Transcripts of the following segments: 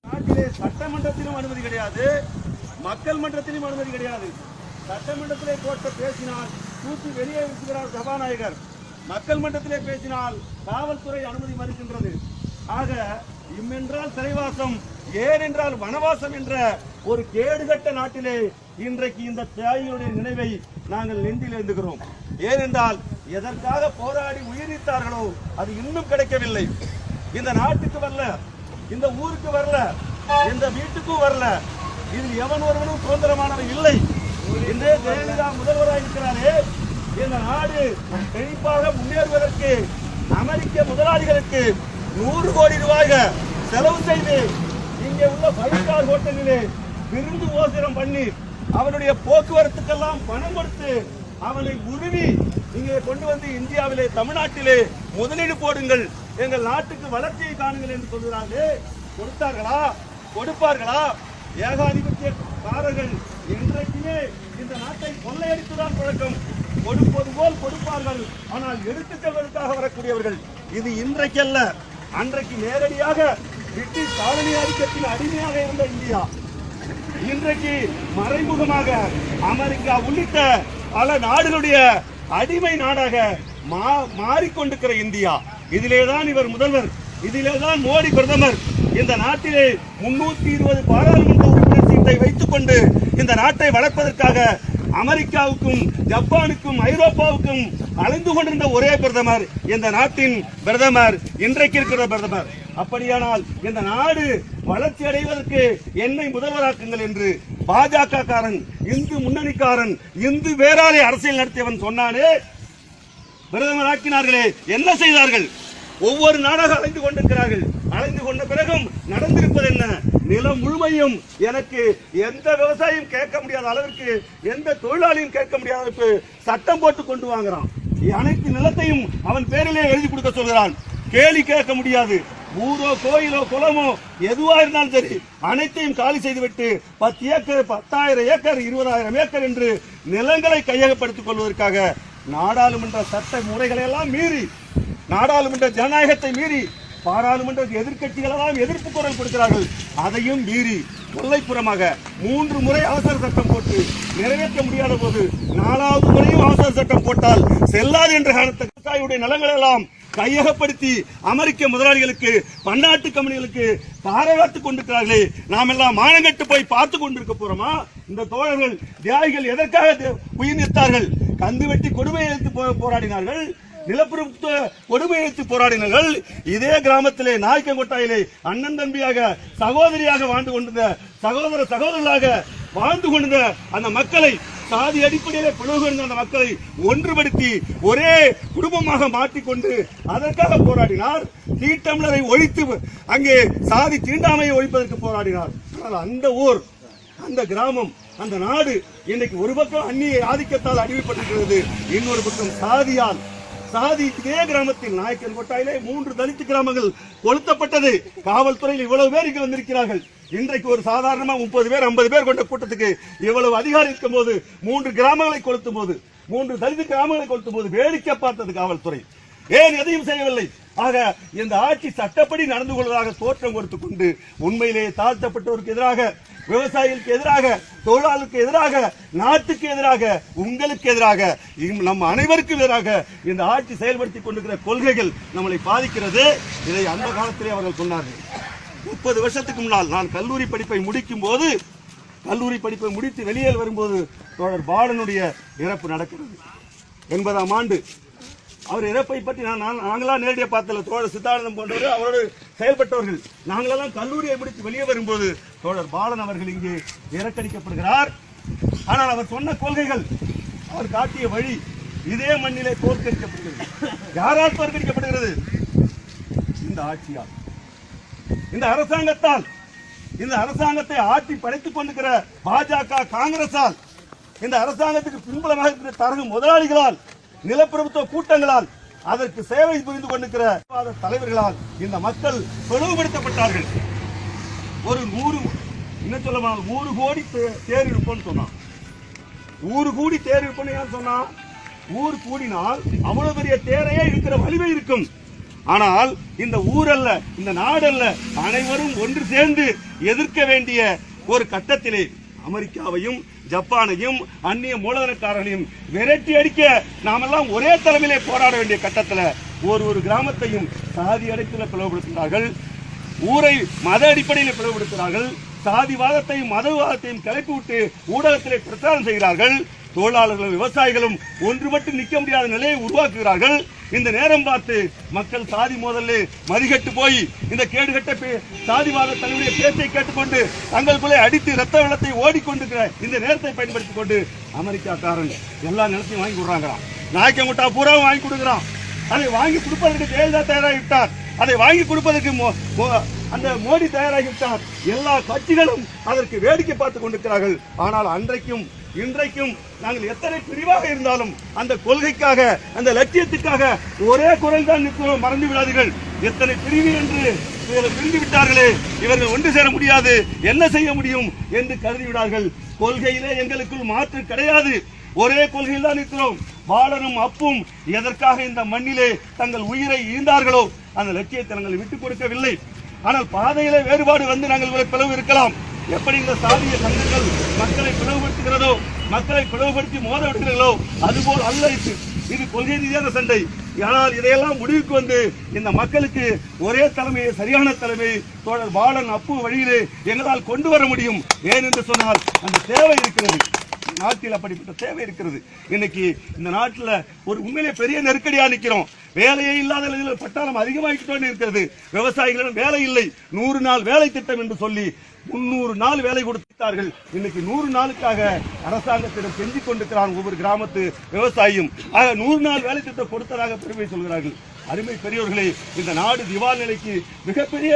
நாட்டிலே சட்டமன்றத்திலும் அனுமதி கிடையாது, மக்கள் மன்றத்திலும் அனுமதி கிடையாது. சட்டமன்றத்திலே கோர்ட்டை பேசினால் தூக்கி வெளியே விடுகிறார் சபாநாயகர், மக்கள் மன்றத்திலே பேசினால் காவல்துறை அனுமதி மறுக்கின்றது. ஆக இம்மென்றால் சிறைவாசம், ஏனென்றால் வனவாசம் என்ற ஒரு கேடுகட்ட நாட்டிலே இன்றைக்கு இந்த தியாகிகளுடைய நினைவை நாங்கள் நெஞ்சில் ஏந்துகிறோம். ஏனென்றால் எதற்காக போராடி உயிரிழந்தார்களோ அது இன்னும் கிடைக்கவில்லை. இந்த நாட்டுக்கு வரல, இந்த ஊருக்கு வரல, இந்த வீட்டுக்கும் வரல. இதில் எவன் ஒருவனும் சுதந்திரமானவர் இல்லை. இன்றே ஜெயலலிதா முதல்வராக இருக்கிறாரே, இந்த நாடு செழிப்பாக முன்னேறுவதற்கு அமெரிக்க முதலாளிகளுக்கு 100 கோடி ரூபாய் செலவு செய்து இங்கே உள்ள 5 ஸ்டார் ஹோட்டலிலே விருந்து ஓசரம் பண்ணி அவனுடைய போக்குவரத்துக்கெல்லாம் பணம் கொடுத்து அவனை உருவி இங்கே கொண்டு வந்து இந்தியாவிலே தமிழ்நாட்டிலே முதலீடு போடுங்கள், எங்கள் நாட்டுக்கு வளர்ச்சியை காணுங்கள் என்று சொல்கிறார்கள். கொடுத்தார்களா? கொடுப்பார்களா? ஏகாதிபத்தியக்காரர்கள் இன்றைக்குமே இந்த நாட்டை கொள்ளையடித்துதான் பழக்கம். கொடுப்பது போல் கொடுப்பார்கள், ஆனால் எடுத்துச் செல்வதற்காக வரக்கூடியவர்கள். இது இன்றைக்கல்ல, அன்றைக்கு நேரடியாக பிரிட்டிஷ் காலனி ஆதிக்கத்தின் அடிமையாக இருந்த இந்தியா இன்றைக்கு மறைமுகமாக அமெரிக்கா உள்ளிட்ட பல நாடுகளுடைய அடிமை நாடாக மாறிக்கொண்டிருக்கிற இந்தியா. இதிலேதான் இவர் முதல்வர், இதிலேதான் மோடி பிரதமர். இந்த நாட்டிலே 320 பாராளுமன்ற உறுப்பினர் சீட்டை வைத்துக் கொண்டு இந்த நாட்டை வளர்ப்பதற்காக அமெரிக்காவுக்கும் ஜப்பானுக்கும் ஐரோப்பாவுக்கும் அலைந்து கொண்டிருந்த ஒரே பிரதமர் இந்த நாட்டின் பிரதமர், இன்றைக்கு இருக்கிற பிரதமர். அப்படியானால் இந்த நாடு வளர்ச்சி அடைவதற்கு என்னை முதல்வராக்குங்கள் என்று பாஜக காரன், இந்து முன்னணிக்காரன், இந்து வேறாலே அரசியல் நடத்தியவன் சொன்னானே, பிரதமர் ஆக்கினார்களே, என்ன செய்தார்கள்? ஒவ்வொரு நாடாக அலைந்து கொண்டிருக்கிறார்கள். அலைந்து கொண்ட பிறகும் நடந்திருப்பது என்ன? நிலம் முழுமையும் எனக்கு எந்த விவசாயியும் கேட்க முடியாத அளவிற்கு, எந்த தொழிலாளியும் கேட்க முடியாத அளவுக்கு சட்டம் போட்டு கொண்டு வாங்குறான். அனைத்து நிலத்தையும் அவன் பேரிலே எழுதி கொடுக்க சொல்கிறான். கேலி கேட்க முடியாது. ஊரோ கோயிலோ குளமோ எதுவா இருந்தாலும் சரி அனைத்தையும் காலி செய்துவிட்டு 10 ஏக்கர் 10,000 ஏக்கர் 20,000 ஏக்கர் என்று நிலங்களை கையகப்படுத்திக் கொள்வதற்காக நாடாளுமன்ற சட்ட முறைகளை எல்லாம் மீறி, நாடாளுமன்ற ஜனநாயகத்தை மீறி பாராளுமன்ற எதிர்கட்சிகள் எல்லாம் எதிர்ப்பு குரல் கொடுக்கிறார்கள். அதையும் மீறி கொல்லைப்புறமாக 3 முறை அவசர சட்டம் போட்டு நிறைவேற்ற முடியாத போது 4வது முறையும் அவசர சட்டம் போட்டால் செல்லாது என்ற காரணத்தை விவசாயியுடைய நலங்கள் எல்லாம் கையகப்படுத்தி அமெரிக்க முதலாளிகளுக்கு, பன்னாட்டு கம்பெனிகளுக்கு பாராட்டுக் கொண்டிருக்கிறார்களே, நாம் எல்லாம் மானங்கட்டு போய் பார்த்து கொண்டிருக்க போறோமா? இந்த தோழர்கள் தியாகிகள் எதற்காக உயிர் நீத்தார்கள்? கந்து வெட்டி கொடுமை எதிர்த்து போராடினார்கள், நிலப்பரப்பு கொடுமை எதிர்த்து போராடினார்கள். இதே கிராமத்திலே நாய்க்கங்கொட்டாயிலே அண்ணன் தம்பியாக சகோதரியாக வாழ்ந்து கொண்டிருந்த சகோதரர்களாக வாழ்ந்து கொண்டிருந்த அந்த மக்களை, சாதி அடிப்படையிலே பிளவுகின்ற அந்த மக்களை ஒன்றுபடுத்தி ஒரே குடும்பமாக மாற்றிக்கொண்டு அதற்காக போராடினார். தீட்டமிழரை ஒழித்து அங்கே சாதி தீண்டாமையை ஒழிப்பதற்கு போராடினார். ஆனால் அந்த ஊர், அந்த கிராமம், அந்த நாடு இன்னைக்கு ஒரு பக்கம் அந்நிய ஆதிக்கத்தால் அடிமைப்பட்டிருக்கிறது, இன்னொரு பக்கம் சாதியால். சாதி இதே கிராமத்தில் நாயக்கன்கோட்டாயிலே 3 தலித் கிராமங்கள் கொளுத்தப்பட்டது. காவல்துறையில் இவ்வளவு பேர் இங்கு வந்திருக்கிறார்கள். இன்றைக்கு ஒரு சாதாரணமா 30 பேர் 50 பேர் கொண்ட கூட்டத்துக்கு இவ்வளவு அதிகாரம் இருக்கும் போது 3 கிராமங்களை கொளுத்தும் போது, 3 தலித் கிராமங்களை கொளுத்தும் போது வேடிக்கை பார்த்தது காவல்துறை. ஏன் எதையும் செய்யவில்லை? ஆக இந்த ஆட்சி சட்டப்படி நடந்து கொள்வதாக தோற்றம் கொடுத்துக் கொண்டு உண்மையிலேயே தாழ்த்தப்பட்டவருக்கு எதிராக, விவசாயிகளுக்கு எதிராக, தொழிலாளருக்கு எதிராக, நாட்டுக்கு எதிராக, உங்களுக்கு எதிராக, நம் அனைவருக்கும் எதிராக இந்த ஆட்சி செயல்படுத்திக் கொண்டிருக்கிற கொள்கைகள் நம்மளை பாதிக்கிறது. இதை அந்த காலத்திலே அவர்கள் சொன்னார்கள். 30 வருஷத்துக்கு முன்னால் நான் கல்லூரி படிப்பை முடிக்கும் போது, கல்லூரி படிப்பை முடித்து வெளியே வரும்போது தோழர் பாலனுடைய இறப்பு நடக்கிறது. 80ஆம் ஆண்டு. அவர் இறப்பை பற்றி நாங்களா நேரடியாக பார்த்தல. தோழர் சித்தானந்தம் போன்றவர் அவரோடு செயல்பட்டவர்கள். நாங்களெல்லாம் கல்லூரியை முடித்து வெளியே வரும்போது தோழர் பாலன் அவர்கள் இங்கே இறக்கடிக்கப்படுகிறார். ஆனால் அவர் சொன்ன கொள்கைகள், அவர் காட்டிய வழி இதே மண்ணிலே தோற்கடிக்கப்படுகிறது. யாரால் தோற்கடிக்கப்படுகிறது? இந்த ஆட்சியால், இந்த அரசாங்கத்தால். இந்த அரசாங்கத்தை ஆட்சி படைத்துக் கொண்டிருக்கிற பாஜக காங்கிரசால், இந்த அரசாங்கத்துக்கு பின்புலமாக இருக்கிற தரகு முதலாளிகளால், நிலப்பிரபுத்துவ கூட்டங்களால், அதற்கு சேவை புரிந்து கொண்டிருக்கிற தலைவர்களால் இந்த மக்கள் பிளவுபடுத்தப்பட்டார்கள். ஒரு 100 கோடி தேர் இருப்போம்னு சொன்னான். 100 கோடி தேர் இருப்போம்னு ஏன் சொன்னா? ஊர் கூடினால் அவ்வளவு பெரிய தேரையே இருக்கிற வலிமை இருக்கும். ஆனால் இந்த ஊரல்ல, இந்த நாடல்ல, அனைவரும் ஒன்று சேர்ந்து எதிர்க்க வேண்டிய ஒரு கட்டத்திலே அமெரிக்காவையும் ஜப்பானையும் அந்நிய மூலதனக்காரர்களையும் விரட்டி அடிக்க நாமெல்லாம் ஒரே தலைமையிலே போராட வேண்டிய கட்டத்தில் ஒரு கிராமத்தையும் சாதி அடிப்படையில் பிளவுபடுத்துகிறார்கள், ஊரை மத அடிப்படையில் பிளவுபடுத்துகிறார்கள், சாதிவாதத்தையும் மதவாதத்தையும் கிளப்பிவிட்டு ஊடகத்திலே பிரச்சாரம் செய்கிறார்கள். தொழிலாளர்களும் விவசாயிகளும் ஒன்றுபட்டு நிற்க முடியாத நிலையை உருவாக்குகிறார்கள். இந்த நேரம் பார்த்து மக்கள் சாதி மோதலே மதிகட்டு போய் இந்த கேடுகட்ட சாதிவாத தன்னுடைய பேச்சை கேட்டுக்கொண்டு தங்களுக்குள்ளே அடித்து ரத்த வெள்ளத்தை ஓடிக்கொண்டிருக்கிற இந்த நேரத்தை பயன்படுத்திக் கொண்டு அமெரிக்காக்காரன் எல்லா நிலத்தையும் வாங்கி கொடுறாங்கிறான், நாயக்கமுட்டா பூராவும் வாங்கி கொடுக்குறான். அதை வாங்கி கொடுப்பதற்கு ஜெயலலிதா தயாராகிவிட்டார், அதை வாங்கி கொடுப்பதற்கு அந்த மோடி தயாராகிவிட்டார். எல்லா கட்சிகளும் அதற்கு வேடிக்கை பார்த்துக் கொண்டிருக்கிறார்கள். ஆனால் அன்றைக்கும் இன்றைக்கும் நாங்கள் எத்தனை பிரிவாக இருந்தாலும் அந்த கொள்கைக்காக, அந்த லட்சியத்துக்காக ஒரே குரல் தான் நிற்கிறோம். மறந்து விடாதீர்கள், எத்தனை பிரிவு என்று பிரிந்து விட்டார்களே, இவர்கள் ஒன்று சேர முடியாது, என்ன செய்ய முடியும் என்று கருதி விடார்கள். கொள்கையிலே எங்களுக்குள் மாற்று கிடையாது, ஒரே கொள்கையில் தான் இருக்கிறோம். பாலனும் அப்பும் எதற்காக இந்த மண்ணிலே தங்கள் உயிரை ஈந்தார்களோ அந்த லட்சியத்தை நாங்கள் விட்டுக் கொடுக்கவில்லை. ஆனால் பாதையிலே வேறுபாடு வந்து நாங்கள் பிளவு இருக்கலாம். எப்படி இந்த சாதிய சங்கங்கள் மக்களை பிளவுபடுத்துகிறதோ, மக்களை பிளவுபடுத்தி மோத விடுகிறீர்களோ, அதுபோல் அல்ல இது கொள்கை ரீதியான சண்டை. ஆனால் இதையெல்லாம் முடிவுக்கு வந்து இந்த மக்களுக்கு ஒரே தலைமையை, சரியான தலைமை தோழர் பாலன் அப்பு வழியிலே எங்களால் கொண்டு வர முடியும். ஏன் என்று சொன்னால் அந்த தேவை இருக்கிறது, நாட்டில் அப்படிப்பட்ட தேவை இருக்கிறது. இன்னைக்கு இந்த நாட்டில் ஒரு உண்மையிலே பெரிய நெருக்கடியா நிற்கிறோம். வேலையே இல்லாத பட்டாளம் அதிகமாகிட்டு இருக்கிறது. விவசாயிகளிடம் வேலை இல்லை. 100 நாள் வேலை திட்டம் என்று சொல்லி 300 நாள் வேலை கொடுத்தார்கள். இன்னைக்கு 100 நாளுக்காக அரசாங்கத்திடம் செஞ்சு கொண்டிருக்கிறான் ஒவ்வொரு கிராமத்து விவசாயியும். 100 நாள் வேலை திட்டம் கொடுத்ததாக பெருமை சொல்கிறார்கள். அருமை பெரியோர்களே, இந்த நாடு திவால் நிலைக்கு மிகப்பெரிய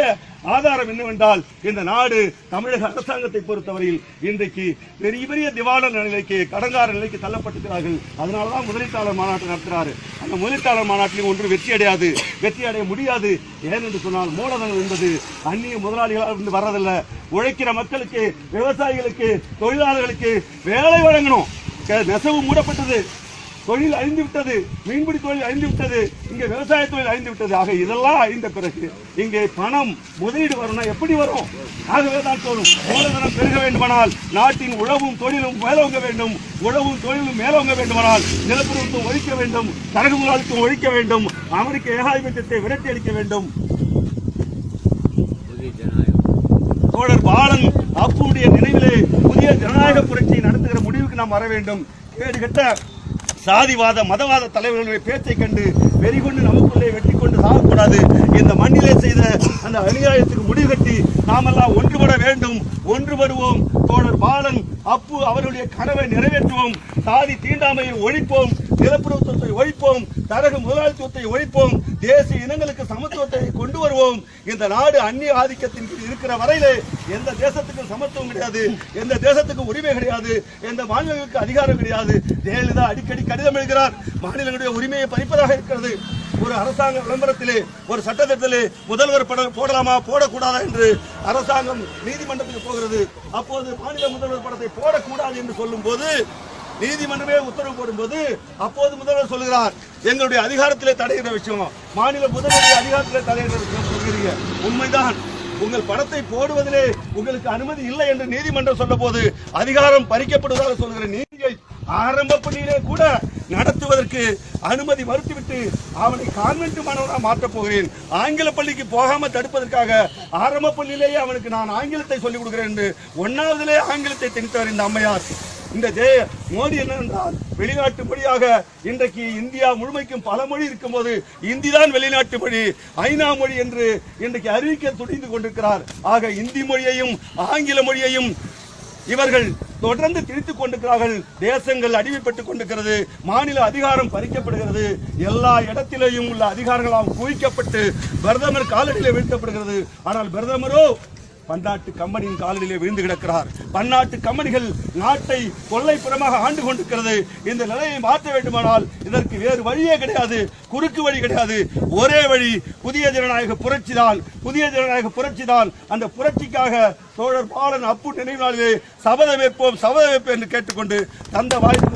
ஆதாரம் என்னவென்றால் இந்த நாடு தமிழக அரசாங்கத்தை பொறுத்தவரையில் இன்றைக்கு பெரிய பெரிய திவால் நிலைக்கு, கடங்கார நிலைக்கு தள்ளப்பட்டிருக்கிறார்கள். அதனாலதான் முதலீட்டாளர் மாநாட்டை நடத்துகிறாரு. அந்த முதலீட்டாளர் மாநாட்டில் ஒன்று வெற்றி அடைய முடியாது. ஏன் என்று சொன்னால் மூலதனம் என்பது அந்நிய முதலாளிகளால் இருந்து வர்றதில்லை. உழைக்கிற மக்களுக்கு, விவசாயிகளுக்கு, தொழிலாளர்களுக்கு வேலை வழங்கணும். நெசவு மூடப்பட்டது, தொழில் அழிந்து விட்டது, மீன்பிடி தொழில் அழிந்து விட்டது, இங்கே விவசாய தொழில் அழிந்து விட்டது. ஆக இதெல்லாம் அழிந்த பிறகு இங்கே பணம் முதலீடு வரணும், எப்படி வரும்? ஆகவே தான் தோணும் மூலதனம் பெருக வேண்டுமானால் நாட்டின் உழவும் தொழிலும் மேலோங்க வேண்டும். உழவும் தொழிலும் மேலோங்க வேண்டுமானால் நிலப்பரத்துவம் ஒழிக்க வேண்டும், தரகு முதலாளித்துவம் ஒழிக்க வேண்டும், அமெரிக்க ஏகாதிபத்தியத்தை விரட்டி அடிக்க வேண்டும். தோழர் பாலன் அப்புடைய நினைவிலே புதிய ஜனநாயக புரட்சியை நடத்துகிற முடிவுக்கு நாம் வர வேண்டும். கேடுகட்ட சாதிவாத மதவாத தலைவர்களுடைய பேச்சை கண்டு வெறிகொண்டு நமக்குள்ளே வெட்டி கொண்டு சாகக்கூடாது. இந்த மண்ணிலே செய்த அந்த அநியாயத்துக்கு முடிவு கட்டி நாமெல்லாம் ஒன்றுபட வேண்டும். ஒன்றுபடுவோம். தோழர் பாலன் அப்பு அவர்களுடைய கனவை நிறைவேற்றுவோம். சாதி தீண்டாமையை ஒழிப்போம், நிலப்பிரபுத்துவத்தை ஒழிப்போம், தரகு முதலாளித்துவத்தை ஒழிப்போம், தேசிய இனங்களுக்கு சமத்துவத்தை கொண்டு வருவோம். இந்த நாடு அந்நிய ஆதிக்கத்தின் கீழ் இருக்கிற வரையிலே எந்த தேசத்துக்கும் சமத்துவம் கிடையாது, எந்த தேசத்துக்கும் உரிமை கிடையாது, எந்த மாநிலங்களுக்கு அதிகாரம் கிடையாது. ஜெயலலிதா அடிக்கடி கடிதம் எழுதுகிறார், மாநிலங்களுடைய உரிமையை பறிப்பதாக இருக்கிறது. ஒரு அரசாங்க விளம்பரத்திலே, ஒரு சட்டத்திட்டத்திலே முதல்வர் படம் போடலாமா போடக்கூடாதா என்று அரசாங்கம் நீதிமன்றத்துக்கு போகிறது. அப்போது மாநில முதல்வர் படத்தை போடக்கூடாது என்று சொல்லும் போது நீதிமன்றமே உத்தரவு போடும்போது அப்போது முதல்வர் சொல்கிறார், எங்களுடைய அதிகாரத்திலே தடைகிற விஷயம், மாநில முதல்வருடைய அதிகாரத்திலே தடைகிற விஷயம் சொல்கிறீங்க. உண்மைதான், உங்கள் படத்தை போடுவதிலே உங்களுக்கு அனுமதி இல்லை என்று நீதிமன்றம் சொன்ன போது அதிகாரம் பறிக்கப்படுவதாக சொல்கிற நீதியை ஆரம்ப பள்ளியிலே கூட நடத்துவதற்கு அனுமதி மறுத்துவிட்டு அவனை கான்வென்ட் மாணவனாக மாற்றப் போகிறேன், ஆங்கில பள்ளிக்கு போகாம தடுப்பதற்காக ஆரம்ப பள்ளியிலேயே அவனுக்கு நான் ஆங்கிலத்தை சொல்லிக் கொடுக்கிறேன் என்று 1ஆவதிலே ஆங்கிலத்தை திணித்தவர் இந்த அம்மையார். இந்த மோடி என்னவென்றால் வெளிநாட்டு மொழியாக இன்றைக்கு இந்தியா முழுமைக்கும் பல மொழி இருக்கும் போது இந்தி தான் வெளிநாட்டு மொழி, ஐநா மொழி என்று இன்றைக்கு அறிவிக்க துணிந்து கொண்டிருக்கிறார். ஆக இந்தி மொழியையும் ஆங்கில மொழியையும் இவர்கள் தொடர்ந்து திணித்துக் கொண்டிருக்கிறார்கள். தேசங்கள் அடிமைப்பட்டுக் கொண்டிருக்கிறது, மாநில அதிகாரம் பறிக்கப்படுகிறது, எல்லா இடத்திலேயும் உள்ள அதிகாரங்களால் குவிக்கப்பட்டு பிரதமர் காலடியிலே வீழ்த்தப்படுகிறது. ஆனால் பிரதமரோ பன்னாட்டு கம்பெனியின் காலடியிலே விழுந்து கிடக்கிறார். பன்னாட்டு கம்பெனிகள் நாட்டை கொள்ளைப்புறமாக ஆண்டு கொண்டிருக்கிறது. இந்த நிலையை மாற்ற வேண்டுமானால் இதற்கு வேறு வழியே கிடையாது, குறுக்கு வழி கிடையாது. ஒரே வழி புதிய ஜனநாயக புரட்சி தான். புதிய ஜனநாயக புரட்சி தான். அந்த புரட்சிக்காக தோழர் பாலன் அப்பு நினைவு நாளிலே சபதமேற்போம் என்று கேட்டுக்கொண்டு தந்த வாய்ப்பு